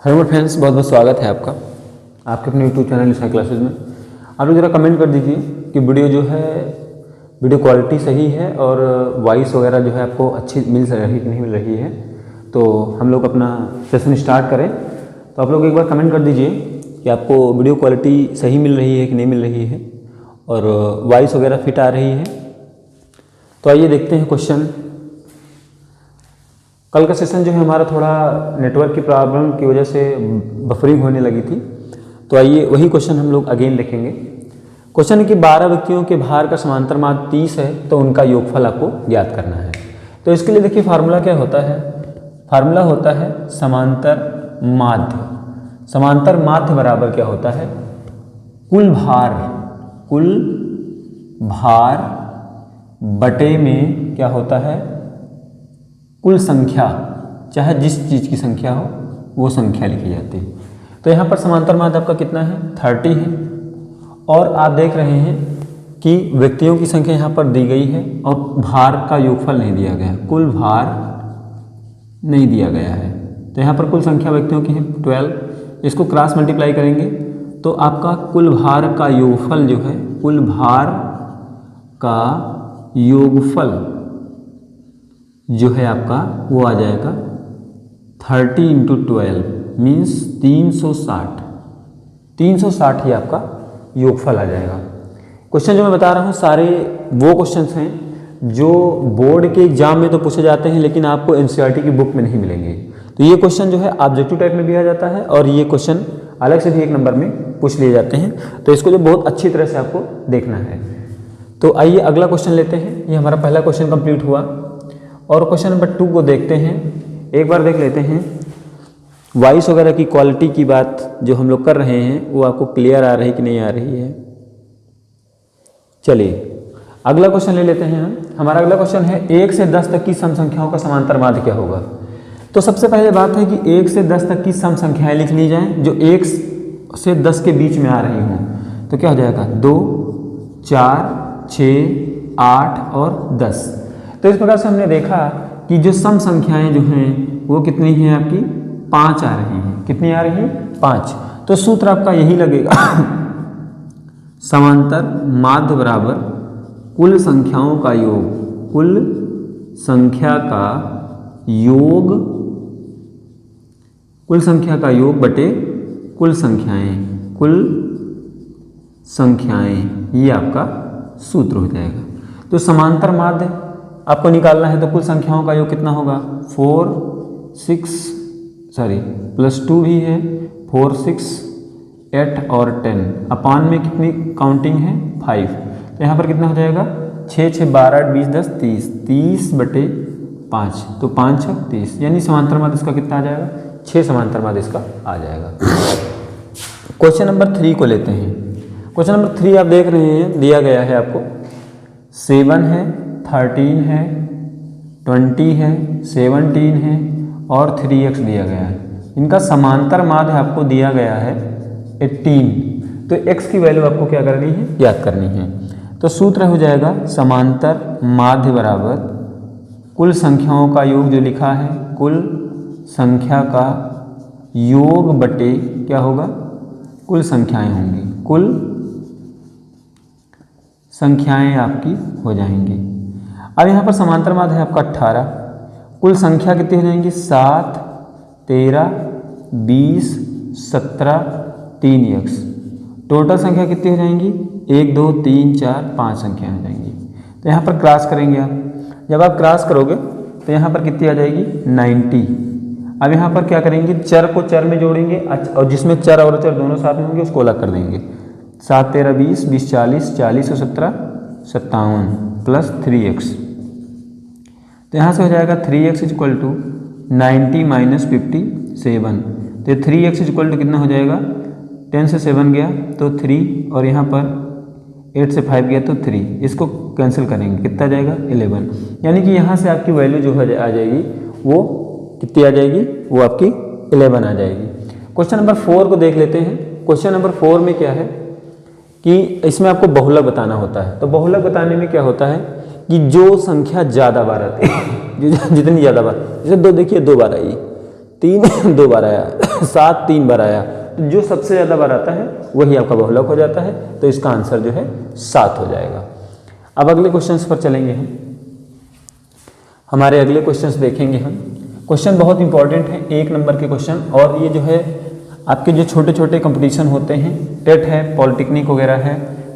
Hello मेरे friends, बहुत बहुत स्वागत है आपका आपके अपने यूट्यूब चैनल निशा क्लासेस में। आप लोग ज़रा कमेंट कर दीजिए कि वीडियो जो है वीडियो क्वालिटी सही है और वॉइस वगैरह जो है आपको अच्छी मिल रही कि नहीं मिल रही है। तो हम लोग अपना सेशन स्टार्ट करें, तो आप लोग एक बार कमेंट कर दीजिए कि आपको वीडियो क्वालिटी सही मिल रही है कि नहीं मिल रही है और वॉइस वगैरह फिट आ रही है। तो आइए देखते हैं क्वेश्चन। कल का सेशन जो है हमारा थोड़ा नेटवर्क की प्रॉब्लम की वजह से बफरिंग होने लगी थी, तो आइए वही क्वेश्चन हम लोग अगेन लिखेंगे। क्वेश्चन है कि 12 व्यक्तियों के भार का समांतर माध्य 30 है, तो उनका योगफल आपको ज्ञात करना है। तो इसके लिए देखिए फार्मूला क्या होता है। फार्मूला होता है समांतर माध्य। समांतर माध्य बराबर क्या होता है, कुल भार बटे में क्या होता है, कुल संख्या, चाहे जिस चीज़ की संख्या हो वो संख्या लिखी जाती है। तो यहाँ पर समांतर माध्य आपका कितना है, 30 है। और आप देख रहे हैं कि व्यक्तियों की संख्या यहाँ पर दी गई है और भार का योगफल नहीं दिया गया है, कुल भार नहीं दिया गया है। तो यहाँ पर कुल संख्या व्यक्तियों की है 12। इसको क्रॉस मल्टीप्लाई करेंगे तो आपका कुल भार का योगफल जो है, कुल भार का योगफल जो है आपका वो आ जाएगा 30 × 12 मीन्स 360। 360 ही आपका योगफल आ जाएगा। क्वेश्चन जो मैं बता रहा हूँ सारे वो क्वेश्चंस हैं जो बोर्ड के एग्जाम में तो पूछे जाते हैं, लेकिन आपको एनसीईआरटी की बुक में नहीं मिलेंगे। तो ये क्वेश्चन जो है ऑब्जेक्टिव टाइप में भी आ जाता है और ये क्वेश्चन अलग से भी 1 नंबर में पूछ लिए जाते हैं। तो इसको जो बहुत अच्छी तरह से आपको देखना है। तो आइए अगला क्वेश्चन लेते हैं। ये हमारा पहला क्वेश्चन कंप्लीट हुआ और क्वेश्चन नंबर 2 को देखते हैं। एक बार देख लेते हैं वॉइस वगैरह की क्वालिटी की बात जो हम लोग कर रहे हैं वो आपको क्लियर आ रही कि नहीं आ रही है। चलिए अगला क्वेश्चन ले लेते हैं हम। हमारा अगला क्वेश्चन है 1 से 10 तक की सम संख्याओं का समांतर माध्य क्या होगा। तो सबसे पहले बात है कि 1 से 10 तक की सम संख्याएं लिख ली जाएं जो 1 से 10 के बीच में आ रही हों। तो क्या हो जाएगा, 2, 4, 6, 8 और 10। तो इस प्रकार से हमने देखा कि जो सम संख्याएं जो हैं वो कितनी हैं, आपकी 5 आ रही हैं। कितनी आ रही हैं, 5। तो सूत्र आपका यही लगेगा समांतर माध्य बराबर कुल संख्याओं का योग, कुल संख्या का योग, कुल संख्या का योग बटे कुल संख्याएं, ये आपका सूत्र हो जाएगा। तो समांतर माध्य आपको निकालना है तो कुल संख्याओं का योग कितना होगा, 4, 6 +2 भी है, 4, 6, 8 और 10 अपान में कितनी काउंटिंग है, 5। तो यहाँ पर कितना हो जाएगा, 6, 6, 12, 8, 20, 10, 30, 30 बटे 5। तो 5, 6, 30, यानी समांतर माध्य इसका कितना आ जाएगा, 6 समांतर माध्य इसका आ जाएगा। क्वेश्चन नंबर 3 को लेते हैं। क्वेश्चन नंबर 3 आप देख रहे हैं दिया गया है आपको 7 है, 13 है, 20 है, 17 है और 3x दिया गया है। इनका समांतर माध्य आपको दिया गया है 18। तो x की वैल्यू आपको क्या करनी है, ज्ञात करनी है। तो सूत्र हो जाएगा समांतर माध्य बराबर कुल संख्याओं का योग जो लिखा है, कुल संख्या का योग बटे क्या होगा, कुल संख्याएं होंगी, कुल संख्याएं आपकी हो जाएंगी। अब यहाँ पर समांतर माध्य है आपका 18। कुल संख्या कितनी हो जाएंगी, 7, 13, 20, 17, 3x। टोटल संख्या कितनी हो जाएंगी, 1, 2, 3, 4, 5 संख्याएं हो जाएंगी। तो यहाँ पर क्रॉस करेंगे आप। जब आप क्रॉस करोगे तो यहाँ पर कितनी आ जाएगी, 90। अब यहाँ पर क्या करेंगे, चर को चर में जोड़ेंगे और जिसमें चर और चर दोनों साथ में होंगे उसको अलग कर देंगे। 7, 13, 20, 20, 40, 40 और 17, 57 प्लस 3x। तो यहाँ से हो जाएगा 3x = 90 - 57। तो 3x = कितना हो जाएगा, 10 से 7 गया तो 3 और यहाँ पर 8 से 5 गया तो 3। इसको कैंसिल करेंगे, कितना जाएगा, 11। यानी कि यहाँ से आपकी वैल्यू जो है आ जाएगी वो कितनी आ जाएगी, वो आपकी 11 आ जाएगी। क्वेश्चन नंबर 4 को देख लेते हैं। क्वेश्चन नंबर 4 में क्या है कि इसमें आपको बहुलक बताना होता है। तो बहुलक बताने में क्या होता है कि जो संख्या ज़्यादा बार आती है जितनी ज़्यादा बार, जैसे 2 देखिए 2 बार आई, 3 2 बार आया 7 3 बार आया, तो जो सबसे ज़्यादा बार आता है वही आपका बहुलक हो जाता है, तो इसका आंसर जो है 7 हो जाएगा। अब अगले क्वेश्चंस पर चलेंगे हम। हमारे अगले क्वेश्चंस देखेंगे हम। क्वेश्चन बहुत इंपॉर्टेंट है, 1 नंबर के क्वेश्चन, और ये जो है आपके जो छोटे छोटे कंपटीशन होते हैं, टेट है, पॉलिटेक्निक वगैरह है,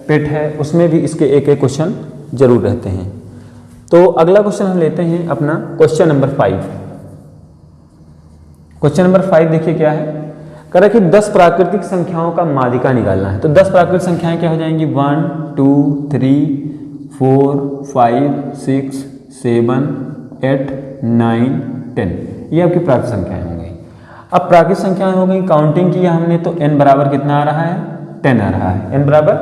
पेट है, उसमें भी इसके एक एक क्वेश्चन जरूर रहते हैं। तो अगला क्वेश्चन हम लेते हैं अपना क्वेश्चन नंबर 5। क्वेश्चन नंबर 5 देखिए क्या है, कह रहा है कि 10 प्राकृतिक संख्याओं का माध्यिका निकालना है। तो 10 प्राकृतिक संख्याएं क्या हो जाएंगी, 1 2 3 4 5 6 7 8 9 10, ये आपकी प्राकृतिक संख्याएं हो गई। अब प्राकृतिक संख्याएं हो गई, काउंटिंग किया हमने तो n बराबर कितना आ रहा है, 10 आ रहा है, n बराबर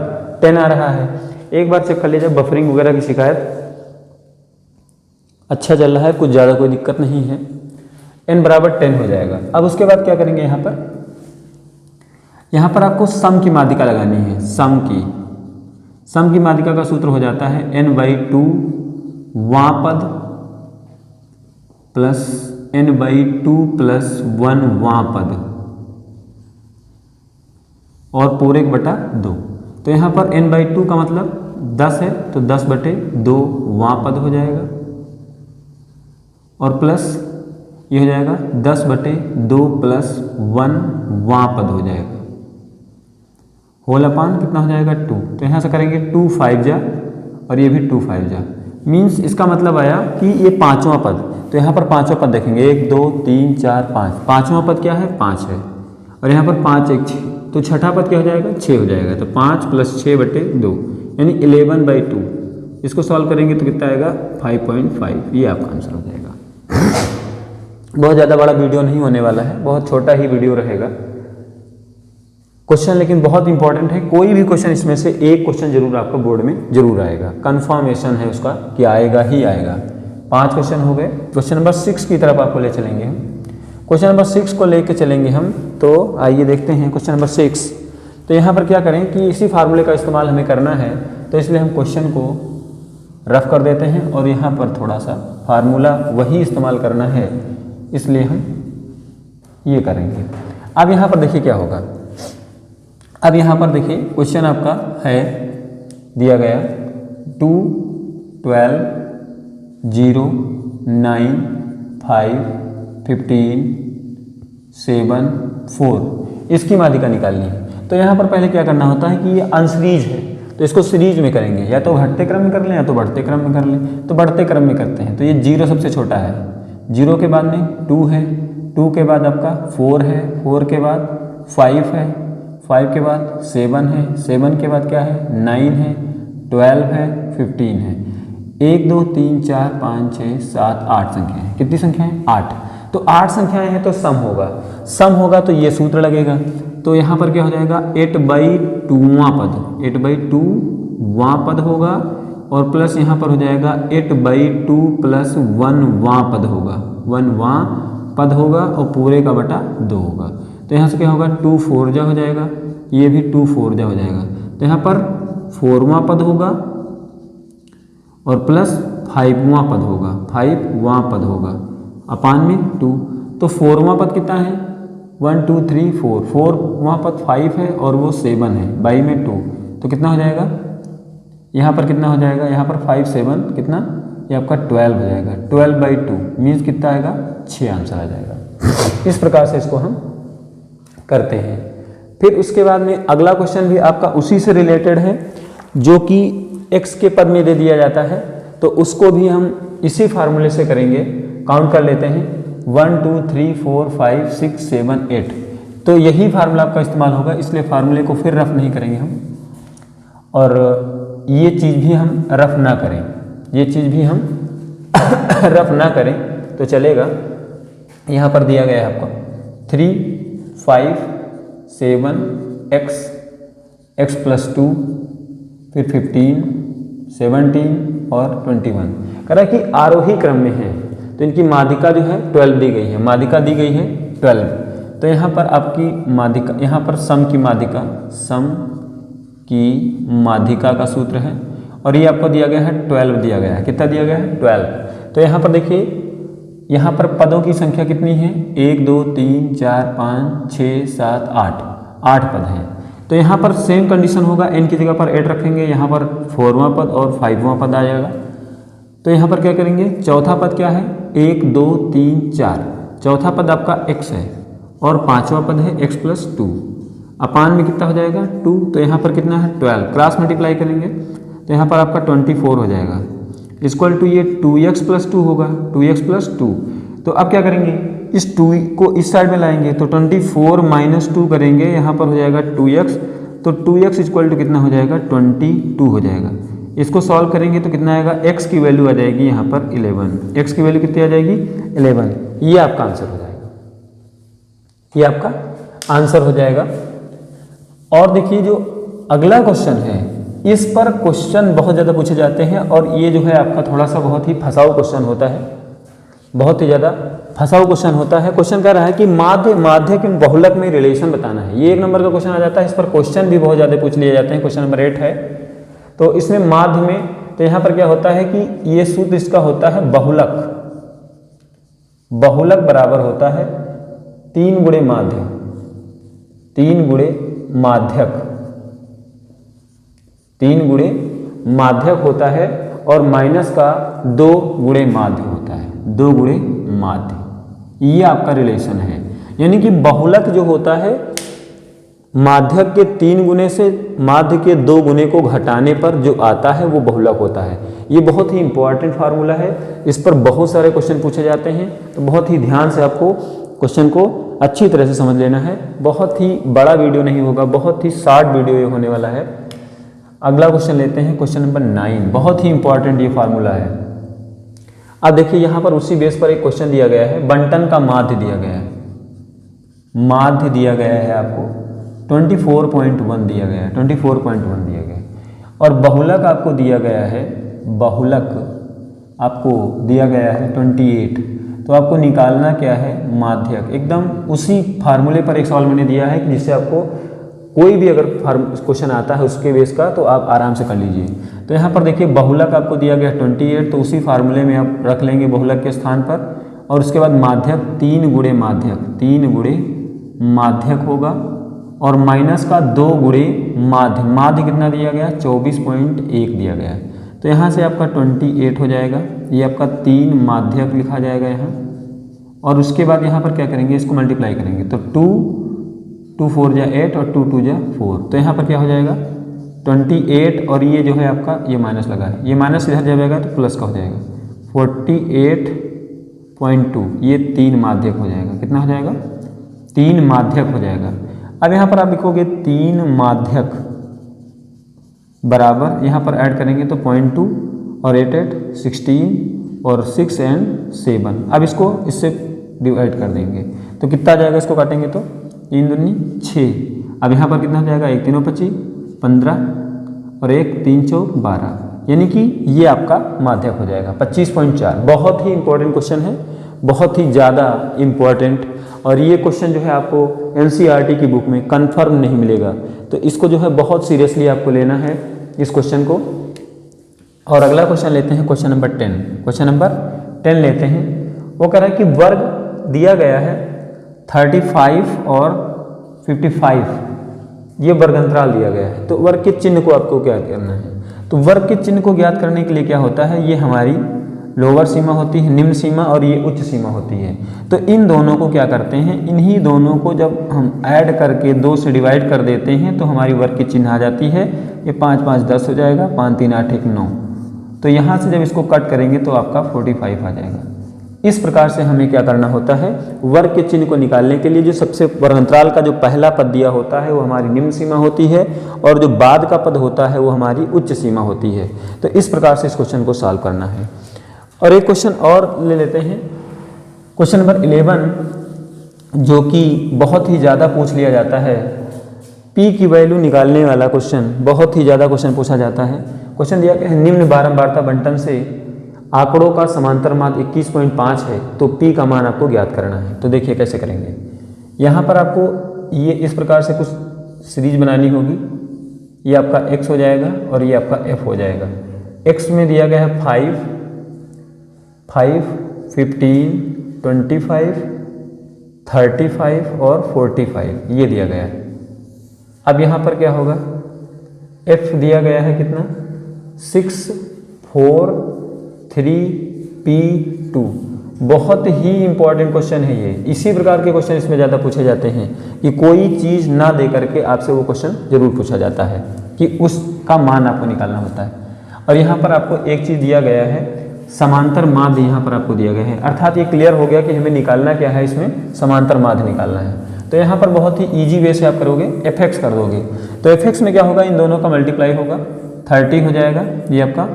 10 आ रहा है। एक बार चेक कर लीजिए, बफरिंग वगैरह की शिकायत अच्छा चल रहा है, कुछ ज़्यादा कोई दिक्कत नहीं है, n बराबर 10 हो जाएगा। अब उसके बाद क्या करेंगे, यहाँ पर आपको सम की माध्यिका लगानी है। सम की माध्यिका का सूत्र हो जाता है n/2 वां पद प्लस n/2 प्लस 1 वां पद और पूरे 1/2। तो यहाँ पर n/2 का मतलब 10 है, तो 10/2 वां पद हो जाएगा, और प्लस ये हो जाएगा 10/2 प्लस 1 वां पद हो जाएगा, होल अपान कितना हो जाएगा 2। तो यहाँ से करेंगे 2 5 जा और ये भी 2 5 जा, मीन्स इसका मतलब आया कि ये 5वां पद। तो यहाँ पर 5वां पद देखेंगे, 1 2 3 4 5, 5वां पद क्या है, 5 है, और यहाँ पर 5 1 6, तो छठा पद क्या हो जाएगा, 6 हो जाएगा। तो 5 प्लस 6/2 यानी 11/2, इसको सॉल्व करेंगे तो कितना आएगा 5.5, ये आपका आंसर हो जाएगा। बहुत ज़्यादा बड़ा वीडियो नहीं होने वाला है, बहुत छोटा ही वीडियो रहेगा क्वेश्चन, लेकिन बहुत इंपॉर्टेंट है। कोई भी क्वेश्चन इसमें से एक क्वेश्चन जरूर आपका बोर्ड में जरूर आएगा, कंफर्मेशन है उसका कि आएगा ही आएगा। 5 क्वेश्चन हो गए। क्वेश्चन नंबर 6 की तरफ आपको ले चलेंगे हम। क्वेश्चन नंबर 6 को लेके चलेंगे हम, तो आइए देखते हैं क्वेश्चन नंबर 6। तो यहाँ पर क्या करें कि इसी फार्मूले का इस्तेमाल हमें करना है, तो इसलिए हम क्वेश्चन को रफ कर देते हैं और यहाँ पर थोड़ा सा फार्मूला वही इस्तेमाल करना है, इसलिए हम ये करेंगे। अब यहाँ पर देखिए क्या होगा। अब यहाँ पर देखिए क्वेश्चन आपका है दिया गया 2 12 0 9 5 15 7 4, इसकी माध्यिका निकालनी है। तो यहाँ पर पहले क्या करना होता है कि ये अनसीरीज है, तो इसको सीरीज में करेंगे, या तो घटते क्रम में कर लें या तो बढ़ते क्रम में कर लें। तो बढ़ते क्रम में करते हैं, तो ये 0 सबसे छोटा है, 0 के बाद में 2 है, 2 के बाद आपका 4 है, 4 के बाद 5 है, 5 के बाद 7 है, 7 के बाद क्या है 9 है, 12 है, 15 है। 1 2 3 4 5 6 7 8 संख्याएं, कितनी संख्याएं 8। तो 8 संख्याएं हैं तो सम होगा तो ये सूत्र लगेगा। तो यहाँ पर क्या हो जाएगा 8/2वां पद, 8/2 वां पद होगा, और प्लस यहाँ पर हो जाएगा 8/2 प्लस 1 वां पद होगा, 1 वां पद होगा, और पूरे का बटा 2 होगा। तो यहाँ से क्या होगा 2 4 जा हो जाएगा, ये भी 2 4 जा हो जाएगा। तो यहाँ पर 4वां पद होगा और प्लस 5वां पद होगा, 5वां पद होगा, अपान में 2। तो 4वां पद कितना है 1 2 3 4, 4वां पद 5 है और वो 7 है, बाई में 2, तो कितना हो जाएगा यहाँ पर कितना हो जाएगा, यहाँ पर 5 7 कितना, ये आपका 12 हो जाएगा। 12/2 मीन्स कितना आएगा 6 आंसर आ जाएगा। इस प्रकार से इसको हम करते हैं। फिर उसके बाद में अगला क्वेश्चन भी आपका उसी से रिलेटेड है, जो कि x के पद में दे दिया जाता है, तो उसको भी हम इसी फार्मूले से करेंगे। काउंट कर लेते हैं 1 2 3 4 5 6 7 8, तो यही फार्मूला आपका इस्तेमाल होगा, इसलिए फार्मूले को फिर रफ नहीं करेंगे हम, और ये चीज़ भी हम रफ ना करें, ये चीज़ भी हम रफ ना करें तो चलेगा। यहाँ पर दिया गया है आपको 3 5 7 x प्लस 2, फिर 15 17 और 21, कह रहा है कि आरोही क्रम में है, तो इनकी माध्यिका जो है 12 दी गई है, माध्यिका दी गई है 12। तो यहाँ पर आपकी माध्यिका, यहाँ पर सम की माध्यिका का सूत्र है, और ये आपको दिया गया है 12 दिया गया है, कितना दिया गया है 12। तो यहाँ पर देखिए यहाँ पर पदों की संख्या कितनी है, 1 2 3 4 5 6 7 8, 8 पद हैं। तो यहाँ पर सेम कंडीशन होगा, n की जगह पर 8 रखेंगे, यहाँ पर 4वां पद और 5वां पद आ जाएगा। तो यहाँ पर क्या करेंगे, चौथा पद क्या है, 1 2 3 4, चौथा पद आपका x है और 5वां पद है x + 2, अपान में कितना हो जाएगा 2, तो यहाँ पर कितना है 12, क्रॉस मल्टीप्लाई करेंगे तो यहाँ पर आपका 24 हो जाएगा, इक्वल टू ये 2x + 2 होगा, 2x + 2। तो अब क्या करेंगे, इस 2 को इस साइड में लाएंगे तो 24 - 2 करेंगे, यहाँ पर हो जाएगा 2x, तो 2x इक्वल टू कितना हो जाएगा 22 हो जाएगा। इसको सॉल्व करेंगे तो कितना आएगा, x की वैल्यू आ जाएगी यहाँ पर 11, x की वैल्यू कितनी आ जाएगी 11, ये आपका आंसर हो जाएगा, ये आपका आंसर हो जाएगा। और देखिए जो अगला क्वेश्चन है, इस पर क्वेश्चन बहुत ज़्यादा पूछे जाते हैं और ये जो है आपका थोड़ा सा बहुत ही फंसाऊ क्वेश्चन होता है, बहुत ही ज़्यादा फंसाऊ क्वेश्चन होता है। क्वेश्चन कह रहा है कि माध्य के बहुलक में रिलेशन बताना है, ये 1 नंबर का क्वेश्चन आ जाता है। इस पर क्वेश्चन भी बहुत ज़्यादा पूछ लिए जाते हैं, क्वेश्चन नंबर 8 है। तो इसमें माध्य में, तो यहाँ पर क्या होता है कि ये सूत्र इसका होता है बहुलक, बहुलक बराबर होता है 3 गुणे माध्य, 3 गुणे माध्यक, 3 गुणे माध्यक होता है और माइनस का 2 गुणे माध्य होता है, 2 गुणे माध्य, ये आपका रिलेशन है। यानी कि बहुलक जो होता है माध्यक के 3 गुने से माध्य के 2 गुने को घटाने पर जो आता है वो बहुलक होता है। ये बहुत ही इंपॉर्टेंट फार्मूला है, इस पर बहुत सारे क्वेश्चन पूछे जाते हैं, तो बहुत ही ध्यान से आपको क्वेश्चन को अच्छी तरह से समझ लेना है। बहुत ही बड़ा वीडियो नहीं होगा, बहुत ही शॉर्ट वीडियो ये होने वाला है। अगला क्वेश्चन लेते हैं, क्वेश्चन नंबर 9, बहुत ही इंपॉर्टेंट ये फार्मूला है। अब देखिए यहाँ पर उसी बेस पर एक क्वेश्चन दिया गया है, बंटन का माध्य दिया गया है, माध्य दिया गया है आपको 24.1 दिया गया है, 24.1 दिया गया है, और बहुलक आपको दिया गया है, बहुलक आपको दिया गया है 28। तो आपको निकालना क्या है, माध्यक। एकदम उसी फार्मूले पर एक सवाल मैंने दिया है कि जिससे आपको कोई भी अगर क्वेश्चन आता है उसके बेस का तो आप आराम से कर लीजिए। तो यहाँ पर देखिए बहुलक आपको दिया गया 28, तो उसी फार्मूले में आप रख लेंगे बहुलक के स्थान पर, और उसके बाद माध्यक 3 गुणे माध्यक, 3 गुणे माध्यक होगा, और माइनस का 2 गुणे माध्य, माध्य कितना दिया गया 24.1 दिया गया है। तो यहाँ से आपका 28 हो जाएगा, ये आपका 3 माध्यक लिखा जाएगा यहाँ, और उसके बाद यहाँ पर क्या करेंगे, इसको मल्टीप्लाई करेंगे तो 2 4 जा 8 और 2 2 जा 4, तो यहाँ पर क्या हो जाएगा 28, और ये जो है आपका ये माइनस लगा है, ये माइनस इधर जाएगा तो प्लस का हो जाएगा 48.2, ये 3 माध्यक हो जाएगा। कितना हो जाएगा 3 माध्यक हो जाएगा। अब यहाँ पर आप लिखोगे 3 माध्यक बराबर, यहाँ पर ऐड करेंगे तो 0.2 और 8 8 16 और 6 and 7। अब इसको इससे डिवाइड कर देंगे तो कितना आ जाएगा, इसको काटेंगे तो 3 दूनी 6। अब यहाँ पर कितना हो जाएगा, 1 3 25 15 और 1 3 4 12, यानी कि ये आपका माध्यक हो जाएगा 25.4। बहुत ही इंपॉर्टेंट क्वेश्चन है, बहुत ही ज़्यादा इम्पॉर्टेंट, और ये क्वेश्चन जो है आपको NCERT की बुक में कंफर्म नहीं मिलेगा, तो इसको जो है बहुत सीरियसली आपको लेना है इस क्वेश्चन को। और अगला क्वेश्चन लेते हैं, क्वेश्चन नंबर 10, क्वेश्चन नंबर 10 लेते हैं। वो कह रहा है कि वर्ग दिया गया है 35 और 55, ये वर्ग अंतराल दिया गया है, तो वर्ग के चिन्ह को आपको क्या करना है। तो वर्ग के चिन्ह को ज्ञात करने के लिए क्या होता है, ये हमारी लोअर सीमा होती है, निम्न सीमा, और ये उच्च सीमा होती है। तो इन दोनों को क्या करते हैं, इन्हीं दोनों को जब हम ऐड करके 2 से डिवाइड कर देते हैं तो हमारी वर्ग की चिन्ह आ जाती है। ये 5 5 10 हो जाएगा, 5 3 8 1 9। तो यहाँ से जब इसको कट करेंगे तो आपका 45 आ जाएगा। इस प्रकार से हमें क्या करना होता है, वर्ग के चिन्ह को निकालने के लिए जो सबसे वर्ग अंतराल का जो पहला पद दिया होता है वो हमारी निम्न सीमा होती है, और जो बाद का पद होता है वो हमारी उच्च सीमा होती है। तो इस प्रकार से इस क्वेश्चन को सॉल्व करना है। और एक क्वेश्चन और ले लेते हैं, क्वेश्चन नंबर 11, जो कि बहुत ही ज़्यादा पूछ लिया जाता है, P की वैल्यू निकालने वाला क्वेश्चन, बहुत ही ज़्यादा क्वेश्चन पूछा जाता है। क्वेश्चन दिया गया है, निम्न बारंबारता बंटन से आंकड़ों का समांतर माध्य 21.5 है, तो P का मान आपको ज्ञात करना है। तो देखिए कैसे करेंगे, यहाँ पर आपको ये इस प्रकार से कुछ सीरीज बनानी होगी, ये आपका x हो जाएगा और ये आपका f हो जाएगा। x में दिया गया है 5 5 15 25, 35 और 45 ये दिया गया है। अब यहाँ पर क्या होगा, f दिया गया है कितना 6, 4, 3, P2। बहुत ही इंपॉर्टेंट क्वेश्चन है ये। इसी प्रकार के क्वेश्चन इसमें ज़्यादा पूछे जाते हैं कि कोई चीज़ ना दे करके आपसे वो क्वेश्चन जरूर पूछा जाता है कि उसका मान आपको निकालना होता है। और यहाँ पर आपको एक चीज़ दिया गया है, समांतर माध्य यहाँ पर आपको दिया गया है, अर्थात ये क्लियर हो गया कि हमें निकालना क्या है, इसमें समांतर माध्य निकालना है। तो यहाँ पर बहुत ही ईजी वे से आप करोगे, एफ कर दोगे। तो एफ में क्या होगा, इन दोनों का मल्टीप्लाई होगा, 30 हो जाएगा, ये आपका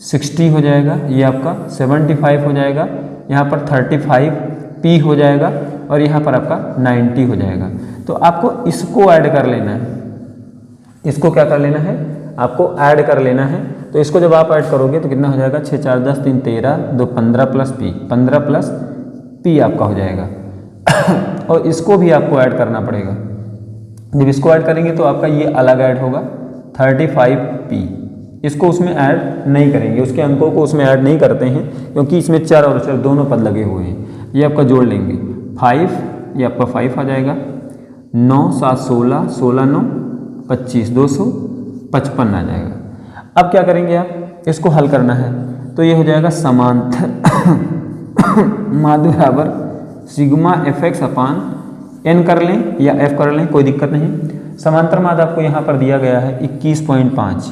60 हो जाएगा, ये आपका 75 हो जाएगा, यहाँ पर 35 P हो जाएगा और यहाँ पर आपका 90 हो जाएगा। तो आपको इसको ऐड कर लेना है, इसको क्या कर लेना है, आपको ऐड कर लेना है। तो इसको जब आप ऐड करोगे तो कितना हो जाएगा, 6, 4, 10, 3, 13, 2, 15 प्लस P, 15 प्लस P आपका हो जाएगा। और इसको भी आपको ऐड करना पड़ेगा। जब इसको ऐड करेंगे तो आपका ये अलग ऐड होगा 35P। इसको उसमें ऐड नहीं करेंगे, उसके अंकों को उसमें ऐड नहीं करते हैं क्योंकि इसमें चर और चर दोनों पद लगे हुए हैं। ये आपका जोड़ लेंगे 5, ये आपका 5 आ जाएगा, 9, 7, 16, 16, 9, 25, 255 आ जाएगा। अब क्या करेंगे आप, इसको हल करना है तो ये हो जाएगा समांतर माध्य बराबर सिग्मा fx अपान n कर लें या f कर लें, कोई दिक्कत नहीं। समांतर माध्य आपको यहाँ पर दिया गया है 21.5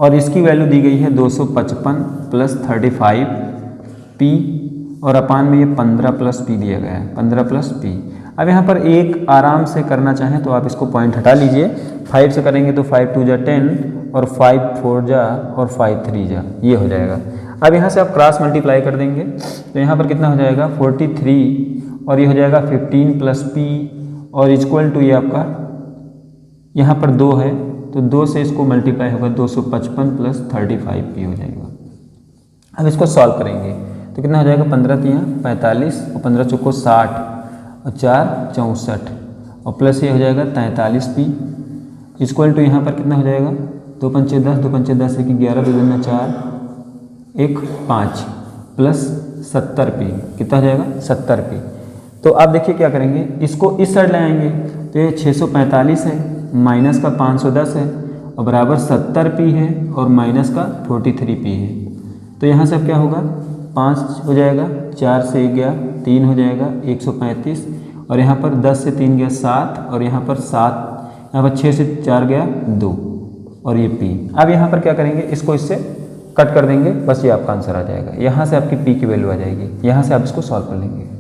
और इसकी वैल्यू दी गई है 255 प्लस 35 P और अपान में ये 15 प्लस P दिया गया है, 15 प्लस P। अब यहाँ पर एक आराम से करना चाहें तो आप इसको पॉइंट हटा लीजिए, 5 से करेंगे तो 5 2 जा 10 और 5 4 जा और 5 3 जा, ये हो जाएगा। अब यहाँ से आप क्रॉस मल्टीप्लाई कर देंगे तो यहाँ पर कितना हो जाएगा 43 और ये हो जाएगा 15 प्लस P और इक्वल टू ये आपका यहाँ पर 2 है तो 2 से इसको मल्टीप्लाई होगा 255 प्लस 35P हो जाएगा। अब इसको सॉल्व करेंगे तो कितना हो जाएगा, 15 3 45 और 15 चौको 60 और 4 64 और प्लस ये हो जाएगा 43P इक्वल टू यहाँ पर कितना हो जाएगा 2 पंचे 10, 2 पंचे 10, 1 11, 2 दूना 4, 1 5 प्लस 70P, कितना हो जाएगा 70P। तो आप देखिए क्या करेंगे, इसको इस साइड ले आएंगे तो ये 645 है, माइनस का 510 है और बराबर 70P है और माइनस का 43P है। तो यहाँ से अब क्या होगा, 5 हो जाएगा, 4 से 1 गया 3 हो जाएगा 135 और यहाँ पर 10 से 3 गया 7 और यहाँ पर 7, यहाँ पर 6 से 4 गया 2 और ये P। अब यहाँ पर क्या करेंगे, इसको इससे कट कर देंगे, बस ये आपका आंसर आ जाएगा। यहाँ से आपकी P की वैल्यू आ जाएगी, यहाँ से आप इसको सॉल्व कर लेंगे।